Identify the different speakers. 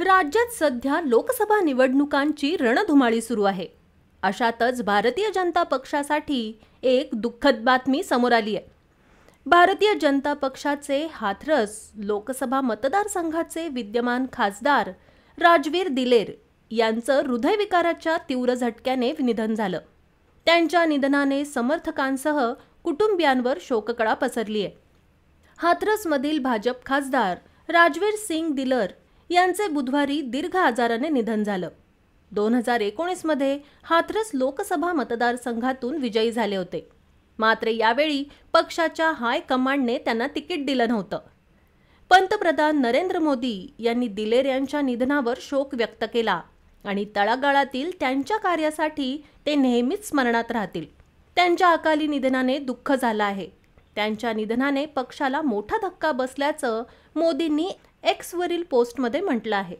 Speaker 1: राज्यात सध्या लोकसभा निवडणुकांची रणधुमाळी सुरू आहे. अशातच भारतीय जनता पक्षासाठी एक दुःखद बातमी समोर आली आहे. भारतीय जनता पक्षाचे हाथरस लोकसभा मतदारसंघाचे विद्यमान खासदार राजवीर दिलेर यांचं हृदयविकाराच्या तीव्र झटक्याने निधन झालं. त्यांच्या निधनाने समर्थकांसह कुटुंबियांवर शोककळा पसरली आहे. हाथरसमधील भाजप खासदार राजवीर सिंग दिलेर यांचे बुधवारी दीर्घ आजाराने निधन झालं. 2019 मध्ये हाथरस लोकसभा मतदारसंघातून विजयी झाले होते. मात्र यावेळी पक्षाच्या हायकमांडने त्यांना तिकीट दिलं नव्हतं. पंतप्रधान नरेंद्र मोदी यांनी दिलेर यांच्या निधनावर शोक व्यक्त केला आणि तळागाळातील त्यांच्या कार्यासाठी ते नेहमीच स्मरणात राहतील. त्यांच्या अकाली निधनाने दुःख झालं आहे. त्यांच्या निधनाने पक्षाला मोठा धक्का बसल्याचं मोदींनी एक्सवरील पोस्टमध्ये म्हटलं आहे.